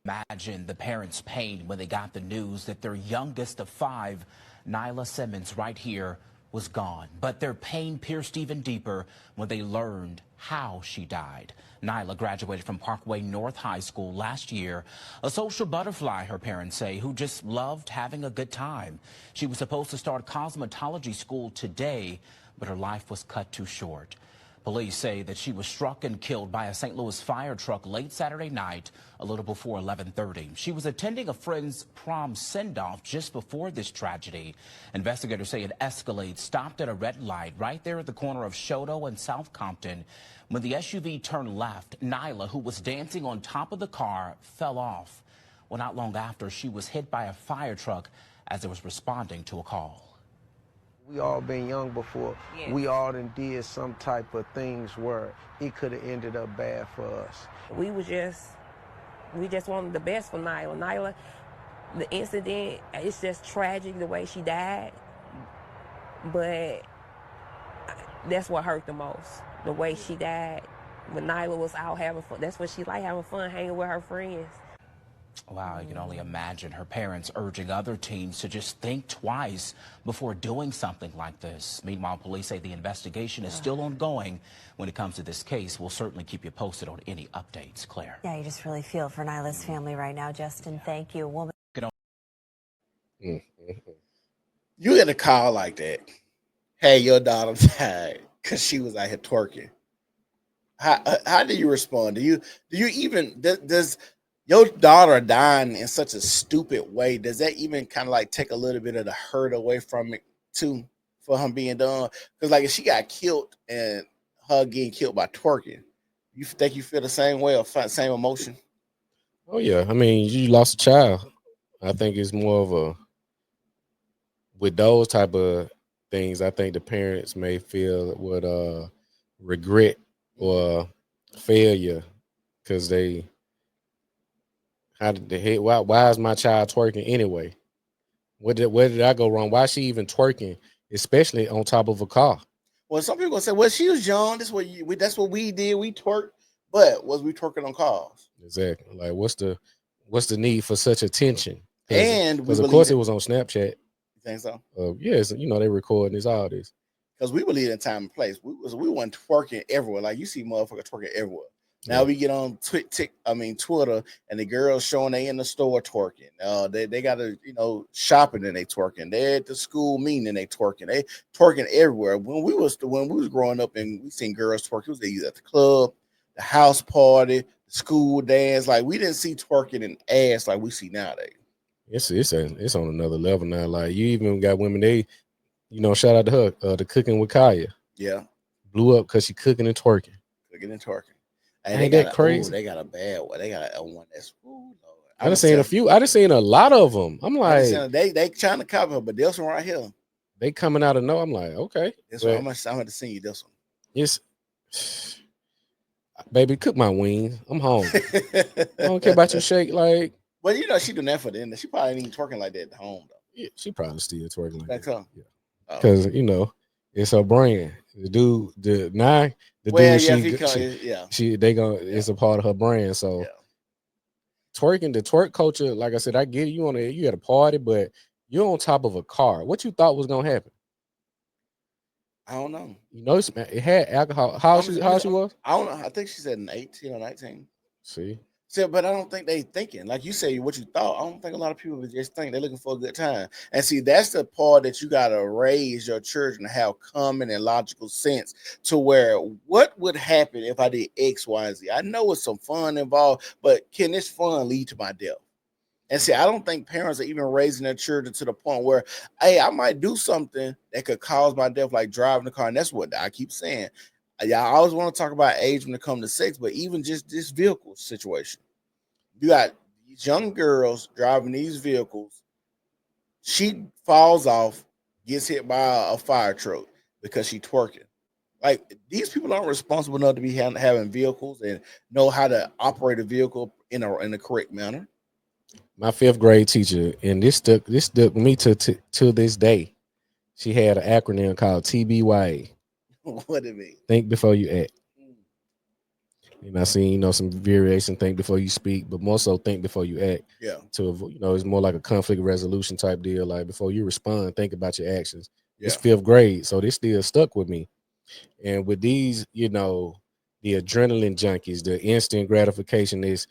Imagine the parents' pain when they got the news that their youngest of 5, Nyla Simmons, right here, was gone. But their pain pierced even deeper when they learned how she died. Nyla graduated from Parkway North High School last year, a social butterfly, her parents say, who just loved having a good time. She was supposed to start cosmetology school today, but her life was cut too short. Police say that she was struck and killed by a St. Louis fire truck late Saturday night, a little before 11:30. She was attending a friend's prom send-off just before this tragedy. Investigators say an Escalade stopped at a red light right there at the corner of Shoto and South Compton. When the SUV turned left, Nyla, who was dancing on top of the car, fell off. Well, not long after, she was hit by a fire truck as it was responding to a call. We all been young before. Yes. We all done did some type of things where it could have ended up bad for us. We just wanted the best for Nyla. Nyla, the incident, it's just tragic the way she died, but that's what hurt the most, the way she died. When Nyla was out having fun, that's what she liked, having fun, hanging with her friends. Wow, you can only imagine her parents urging other teens to just think twice before doing something like this. Meanwhile, police say the investigation is still ongoing. When it comes to this case, we'll certainly keep you posted on any updates. Claire. Yeah, you just really feel for Nyla's family right now, Justin. Thank you. Woman. You get a call like that. Hey, your daughter died because she was out here twerking. How do you respond? Do you even does your daughter dying in such a stupid way, does that even kind of like take a little bit of the hurt away from it too, for her being done? Because like if she got killed and her getting killed by twerking, you think you feel the same way or same emotion? Oh yeah, I mean you lost a child. I think it's more of a, with those type of things, I think the parents may feel with regret or failure because they, how did the head? Why is my child twerking anyway? Where did I go wrong? Why is she even twerking, especially on top of a car? Well, some people say, "Well, she was young. That's what we did. We twerked." But was we twerking on cars? Exactly. Like, what's the need for such attention? And because of course it was on Snapchat. You think so? Yes, they recording this all this. Because we believe in time and place. We weren't twerking everywhere. Like you see motherfuckers twerking everywhere. Now we get on Twitter, and the girls showing they in the store twerking. They got to shopping and they twerking. They at the school meeting and they twerking. They twerking everywhere. When we was growing up and we seen girls twerk, it was either at the club, the house party, the school dance. Like we didn't see twerking and ass like we see nowadays. It's on another level now. Like you even got women, they shout out to her, the Cooking with Kaya. Yeah, blew up because she cooking and twerking. Cooking and twerking. Ain't that crazy? They got a bad one. They got a one that's. Lord. I done seen a few. I done seen a lot of them. I'm like, they trying to cover her, but this one right here, they coming out of no. I'm like, okay. This one, I'm going to send you this one. It's, baby, cook my wings. I'm hungry. I don't care about your shake. Like, well, she doing that for the end. She probably ain't even twerking like that at home though. Yeah, she probably still twerking like that. Yeah, because it's her brand. The dude, it's a part of her brand. So twerking, the twerk culture, like I said, I get it. You at a party, but you're on top of a car. What you thought was gonna happen? I don't know. It had alcohol. How she was? I don't know. I think she said 18 or 19. See. But I don't think they thinking like you say what you thought. I don't think a lot of people just think they're looking for a good time. And see, that's the part that you gotta raise your children to have common and logical sense to where what would happen if I did X, Y, and Z. I know it's some fun involved, but can this fun lead to my death? And see, I don't think parents are even raising their children to the point where, hey, I might do something that could cause my death, like driving the car. And that's what I keep saying. I always want to talk about age when it comes to sex, but even just this vehicle situation. You got these young girls driving these vehicles. She falls off, gets hit by a fire truck because she twerking. Like these people aren't responsible enough to be having vehicles and know how to operate a vehicle in a correct manner. My 5th grade teacher, and this stuck me to this day. She had an acronym called TBYA. What did it mean? Think before you act. And I seen, some variation, think before you speak, but more so think before you act. Yeah. To avoid, it's more like a conflict resolution type deal. Like before you respond, think about your actions. It's Yeah. 5th grade, so this still stuck with me. And with these, the adrenaline junkies, the instant gratification is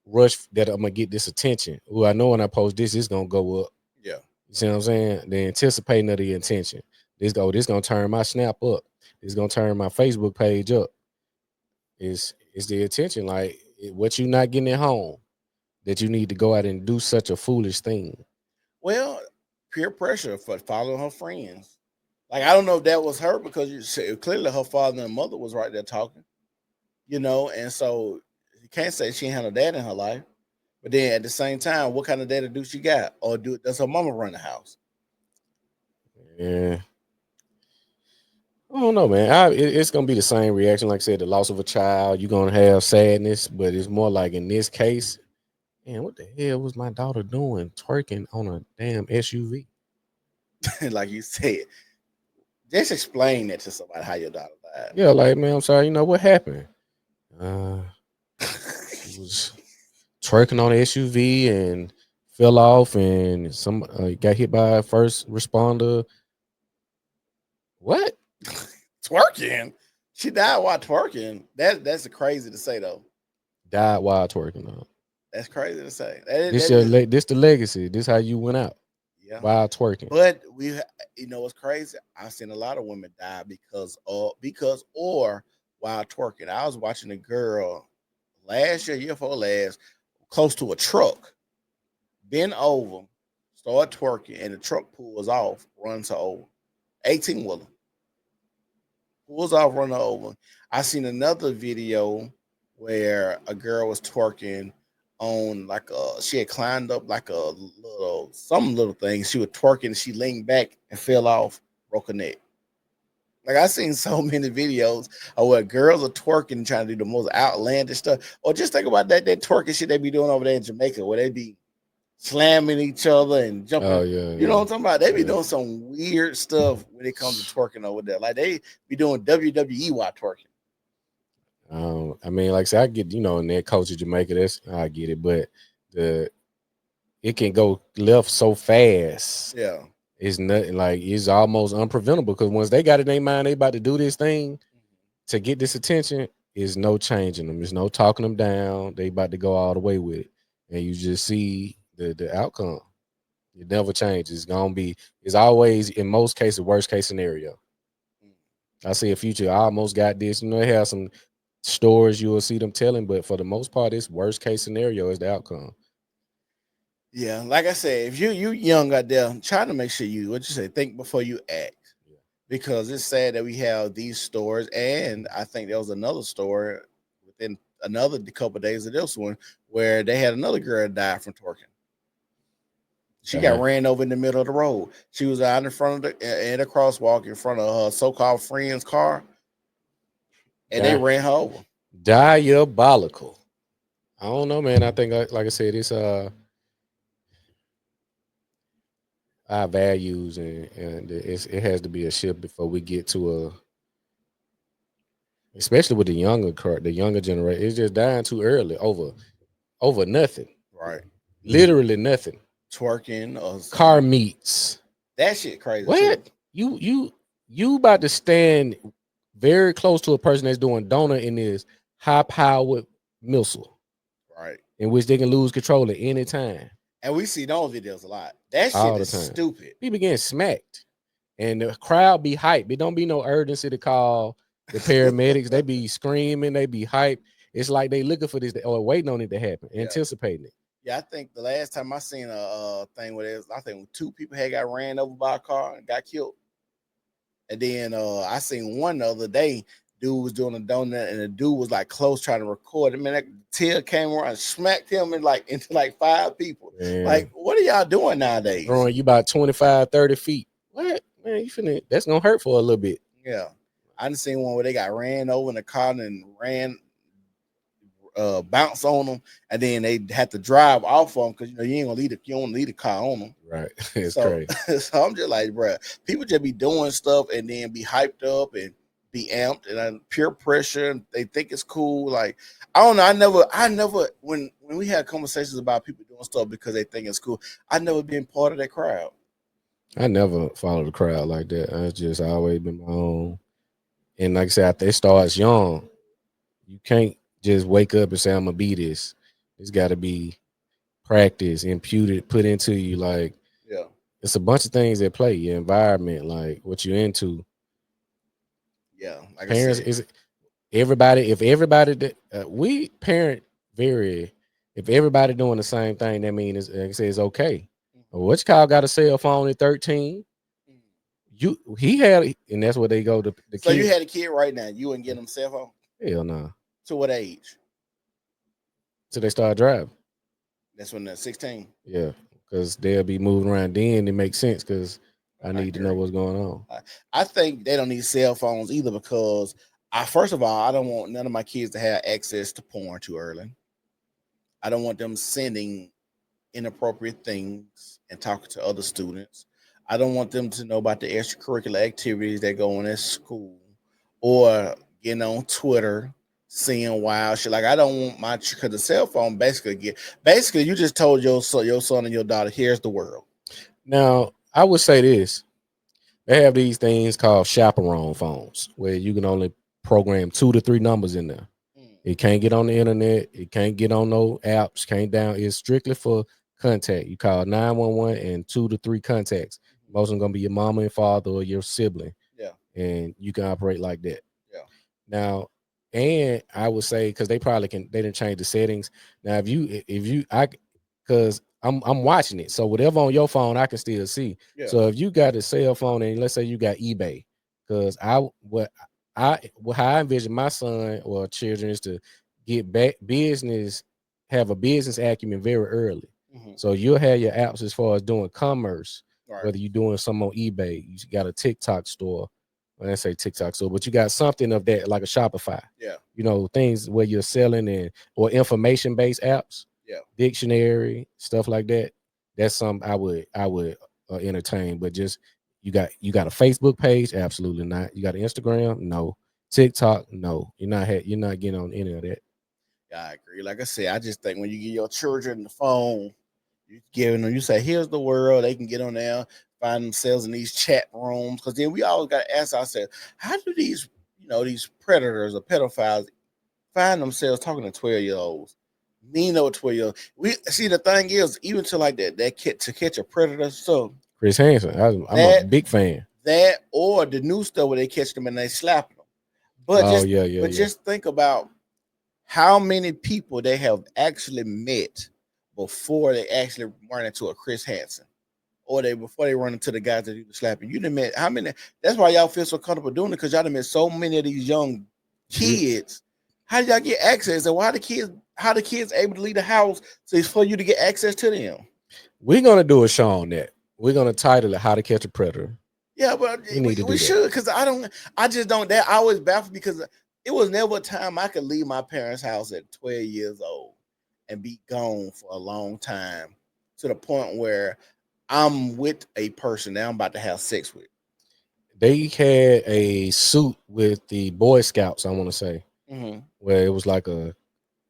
rush that I'm gonna get this attention. Oh, I know when I post this, it's gonna go up. Yeah. You see what I'm saying? The anticipating of the intention. This gonna turn my snap up. This gonna turn my Facebook page up. Is the attention like what you not getting at home that you need to go out and do such a foolish thing? Well, peer pressure for following her friends. Like I don't know if that was her because clearly her father and mother was right there talking, and so you can't say she ain't had no dad in her life. But then at the same time, what kind of daddy do she got, or does her mama run the house? Yeah. I don't know, man. It's gonna be the same reaction. Like I said, the loss of a child, you're gonna have sadness, but it's more like in this case, man, what the hell was my daughter doing twerking on a damn SUV? Like you said, just explain that to somebody how your daughter died. Yeah, like, man, I'm sorry. What happened? She was twerking on an SUV and fell off, and some got hit by a first responder. What? Twerking? She died while twerking. That's crazy to say though. Died while twerking on. That's crazy to say. This the legacy. This how you went out. Yeah. While twerking. But what's crazy? I've seen a lot of women die because or while twerking. I was watching a girl last year before last, close to a truck, bend over, start twerking, and the truck pulls off, runs her over. 18-wheeler. Pulls off, run her over. I seen another video where a girl was twerking on she had climbed up like a little thing. She was twerking, she leaned back and fell off, broke her neck. Like I seen so many videos of where girls are twerking and trying to do the most outlandish stuff. Or just think about that twerking shit they be doing over there in Jamaica, where they be slamming each other and jumping. Oh yeah, you know what I'm talking about? They be doing some weird stuff when it comes to twerking over there. Like they be doing WWE while twerking. I mean, like I said, I get, in that culture Jamaica, I get it, but it can go left so fast. Yeah. It's nothing, like it's almost unpreventable because once they got in their mind they about to do this thing to get this attention, is no changing them. There's no talking them down. They about to go all the way with it. And you just see the outcome. It never changes. It's always in most cases worst case scenario. I see a future. I almost got this. They have some stories you will see them telling, but for the most part, it's worst case scenario is the outcome. Yeah, like I said, if you young out there, try to make sure think before you act. Yeah. Because it's sad that we have these stories, and I think there was another story within another couple of days of this one where they had another girl die from twerking. She got ran over in the middle of the road. She was out in front of in a crosswalk in front of her so-called friend's car, and they ran her over. Diabolical. I don't know, man. I think, like I said, it's our values, and it has to be a shift before we get to especially with the younger generation. It's just dying too early over nothing. Right. Literally nothing. Twerking or car meets. That shit crazy. What? Too. You about to stand very close to a person that's doing donut in this high-powered missile. Right. In which they can lose control at any time. And we see those videos a lot. That shit is stupid. People getting smacked. And the crowd be hyped. It don't be no urgency to call the paramedics. They be screaming. They be hyped. It's like they looking for this or waiting on it to happen, anticipating it. Yeah, I think the last time I seen a thing where I think 2 people had got ran over by a car and got killed. And then I seen one the other day, dude was doing a donut and the dude was like close trying to record him. And that tail came around and smacked him into 5 people. Man. Like, what are y'all doing nowadays? Throwing you about 25, 30 feet. What? Man, that's gonna hurt for a little bit. Yeah. I done seen one where they got ran over in the car and bounce on them, and then they had to drive off of them because you don't want to leave the car on them. Right. It's crazy. So I'm just like, bro, people just be doing stuff and then be hyped up and be amped and peer pressure, and they think it's cool. Like I don't know. I never when we had conversations about people doing stuff because they think it's cool. I never been part of that crowd. I never follow the crowd like that. I just always been my own. And like I said, it starts young. You can't just wake up and say I'm gonna be this. It's got to be practice, imputed, put into you. Like Yeah, it's a bunch of things that play your environment, like what you're into. yeah. Like I Parents said, is everybody. If everybody we parent very. If everybody doing the same thing, that means like I said, it's okay. Which Kyle got a cell phone at 13? He had, and that's what they go to the so you kid. had a kid right now. You wouldn't get them cell phone. Hell no. To what age? So they start driving. That's when they're 16. Yeah, because they'll be moving around. Then it makes sense because I need to know what's going on. I think they don't need cell phones either because first of all, I don't want none of my kids to have access to porn too early. I don't want them sending inappropriate things and talking to other students. I don't want them to know about the extracurricular activities that go on at school or getting on Twitter, seeing wild shit. Like I don't want my because the cell phone basically you just told your son and your daughter, here's the world. Now I would say this: they have these things called chaperone phones where you can only program 2 to 3 numbers in there. It can't get on the internet. It can't get on no apps. Can't down. It's strictly for contact. You call 911 and 2 to 3 contacts. Most of them gonna be your mama and father or your sibling. Yeah, and you can operate like that. yeah. Now, and I would say because they didn't change the settings. Now, because I'm watching it, so whatever on your phone, I can still see. Yeah. So if you got a cell phone and let's say you got eBay, because how I envision my son or children is to get back have a business acumen very early. So you'll have your apps as far as doing commerce, Right. whether you're doing some on eBay, you got a TikTok store. When I say TikTok store, but you got something of that like a Shopify. Yeah. You know, things where you're selling or information based apps. Yeah. Dictionary, stuff like that. That's something I would entertain. But just you got a Facebook page, absolutely not. You got an Instagram, no. TikTok, no. You're not getting on any of that. Yeah, I agree. Like I said, I just think when you give your children the phone, you giving them, you say, here's the world, they can get on there, find themselves in these chat rooms. Because then we always got to ask ourselves, how do these predators or pedophiles find themselves talking to 12-year-olds? Me know 12-year-olds. We see the thing is, even to like that to catch a predator, so Chris Hansen, I'm a big fan. That or the new stuff where they catch them and they slap them. But just think about how many people they have actually met before they actually run into a Chris Hansen, or before they run into the guys that do the slapping. You done met how many? That's why y'all feel so comfortable doing it, because y'all done met so many of these young kids. How did y'all get access? And how the kids able to leave the house so it's for you to get access to them? We're gonna do a show on that. We're gonna title it "How to Catch a Predator." Yeah, but we should, because I just don't. That I always baffled because it was never a time I could leave my parents' house at 12 years old and be gone for a long time to the point where I'm with a person that I'm about to have sex with. They had a suit with the Boy Scouts, I want to say, where it was like it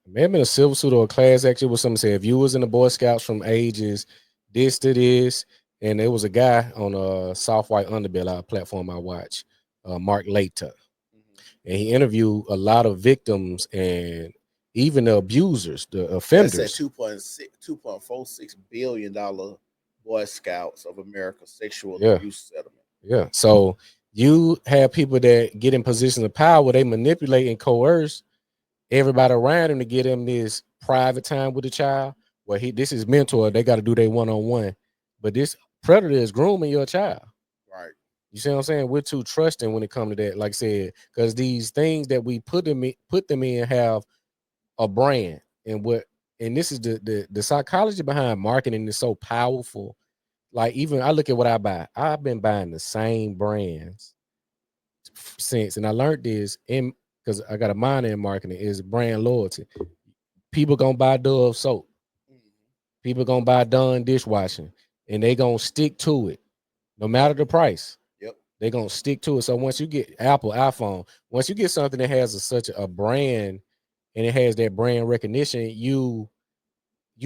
may have been a silver suit or a class action. It was something say if you was in the Boy Scouts from ages this to this, and there was a guy on a Soft White Underbelly platform I watch, Mark Later, and he interviewed a lot of victims and even the abusers, the offenders. That's at $2.46 billion Boy Scouts of America sexual abuse settlement. Yeah. So you have people that get in positions of power, they manipulate and coerce everybody around him to get him this private time with the child. Where this is mentor, they got to do their one-on-one. But this predator is grooming your child. Right. You see what I'm saying? We're too trusting when it comes to that, like I said, because these things that we put them in have a brand. And this is the psychology behind marketing is so powerful. Like even I look at what I buy. I've been buying the same brands since, and I learned this because I got a minor in marketing is brand loyalty. People gonna buy Dove soap. People gonna buy Dawn dishwashing, and they gonna stick to it, no matter the price. Yep. they're gonna stick to it. So once you get iPhone, once you get something that has such a brand and it has that brand recognition, you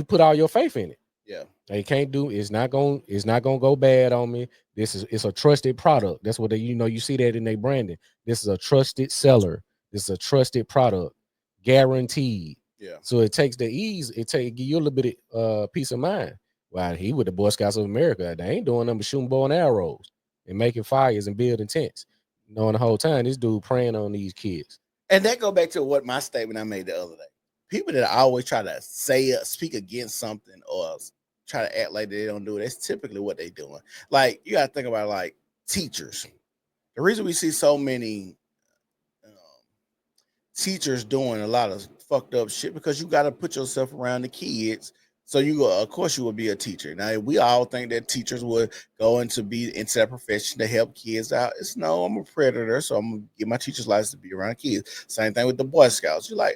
put all your faith in it. Yeah. They can't do it's not gonna go bad on me. It's a trusted product. That's what you see that in their branding. This is a trusted seller. This is a trusted product, guaranteed. Yeah. So it takes the ease. Give you a little bit of peace of mind. While he with the Boy Scouts of America, they ain't doing nothing but shooting bow and arrows and making fires and building tents. Knowing the whole time this dude praying on these kids. And that go back to what my statement I made the other day. People that always try to speak against something or try to act like they don't do it, that's typically what they doing. Like, you got to think about, like, teachers. The reason we see so many teachers doing a lot of fucked up shit because you got to put yourself around the kids. So of course you will be a teacher. Now, we all think that teachers would go into that profession to help kids out. It's no, I'm a predator, so I'm gonna get my teacher's license to be around kids. Same thing with the Boy Scouts. You're like,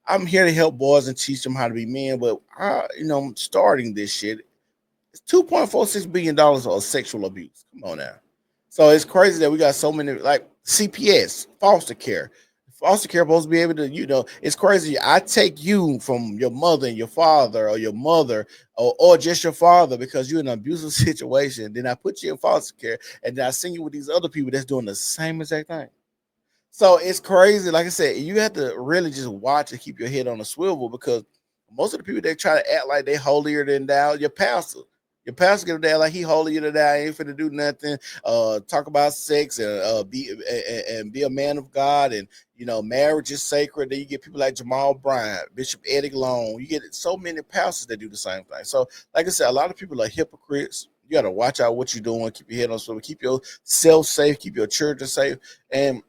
I'm here to help boys and teach them how to be men, but I'm starting this shit. It's $2.46 billion of sexual abuse. Come on now. So it's crazy that we got so many, like CPS, foster care. Foster care supposed to be able to, it's crazy. I take you from your mother and your father or your mother or just your father because you're in an abusive situation. Then I put you in foster care and then I send you with these other people that's doing the same exact thing. So it's crazy. Like I said, you have to really just watch and keep your head on a swivel because most of the people that try to act like they holier than thou, your pastor. Your pastor get there like he holier than thou, ain't finna do nothing. Talk about sex and be a man of God, and marriage is sacred. Then you get people like Jamal Bryant, Bishop Eddie Long. You get so many pastors that do the same thing. So, like I said, a lot of people are hypocrites. You got to watch out what you're doing. Keep your head on swivel. Keep yourself safe. Keep your children safe. And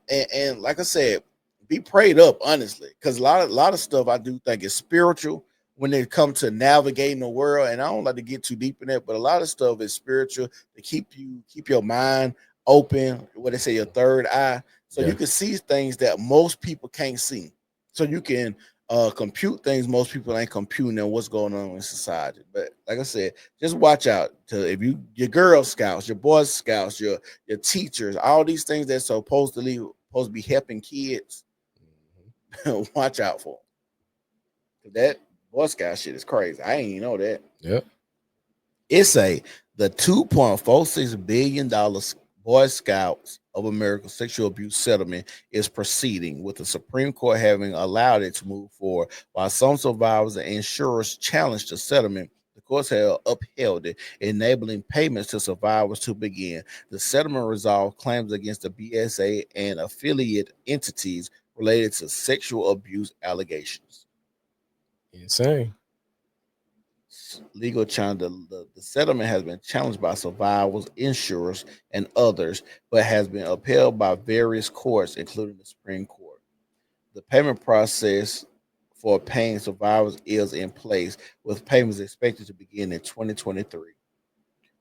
like I said, be prayed up, honestly, because a lot of stuff I do think is spiritual when it comes to navigating the world. And I don't like to get too deep in that, but a lot of stuff is spiritual to keep your mind open. What they say, your third eye, so you can see things that most people can't see. So you can compute things most people ain't computing and what's going on in society. But like I said, just watch out to your Girl Scouts, your Boy Scouts, your teachers, all these things that's supposed to be helping kids. Watch out for them. That Boy Scout shit is crazy. I ain't even know that. Yep. It's the $2.46 billion Boy Scouts of America sexual abuse settlement is proceeding, with the Supreme Court having allowed it to move forward. While some survivors and insurers challenged the settlement, the courts have upheld it, enabling payments to survivors to begin. The settlement resolved claims against the BSA and affiliate entities related to sexual abuse allegations. Insane. Legal challenge. The settlement has been challenged by survivors, insurers, and others, but has been upheld by various courts, including the Supreme Court. The payment process for paying survivors is in place, with payments expected to begin in 2023.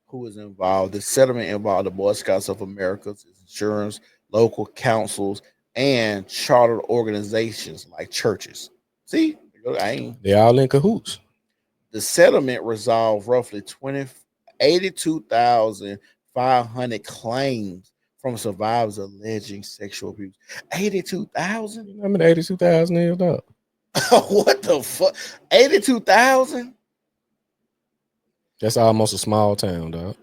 Who is involved? The settlement involved the Boy Scouts of America, insurance, local councils, and chartered organizations like churches. See, they all in cahoots. The settlement resolved roughly 82,500 claims from survivors alleging sexual abuse. 82,000? I mean, 82,000 is up. What the fuck? 82,000? That's almost a small town, dog.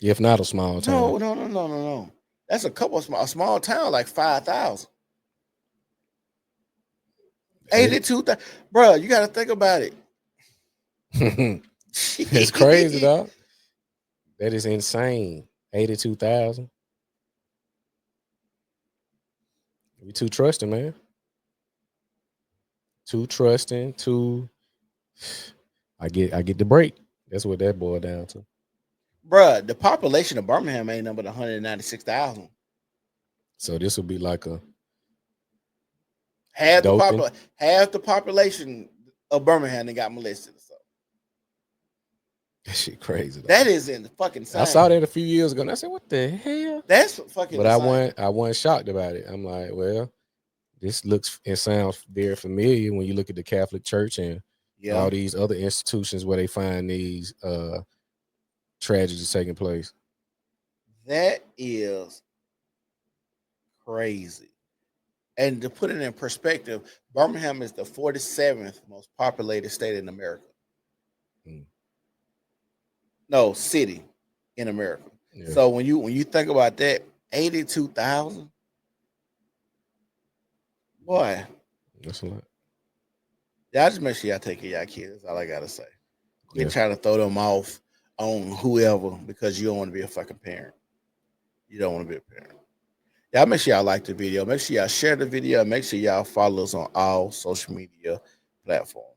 If not a small town. No. That's a small town like 5,000. 82,000. Bro, you got to think about it. It's crazy, dog. That is insane. 82,000. We too trusting, man. Too trusting. I get the break. That's what that boiled down to. Bruh, the population of Birmingham ain't number 196,000. So this would be like a half the population of Birmingham that got molested. So that shit crazy. Though. That is in the fucking sign. I saw that a few years ago and I said, what the hell? That's fucking But I wasn't shocked about it. I'm like, well, this looks and sounds very familiar when you look at the Catholic Church and all these other institutions where they find these tragedies taking place. That is crazy. And to put it in perspective, Birmingham is the 47th most populated state in America. No, city in America. Yeah. So when you think about that, 82,000, boy, That's a lot. y'all just make sure y'all take care of y'all kids. That's all I gotta say. Quit Yeah. trying to throw them off on whoever because you don't want to be a fucking parent. You don't want to be a parent. Y'all make sure y'all like the video. Make sure y'all share the video. Make sure y'all follow us on all social media platforms.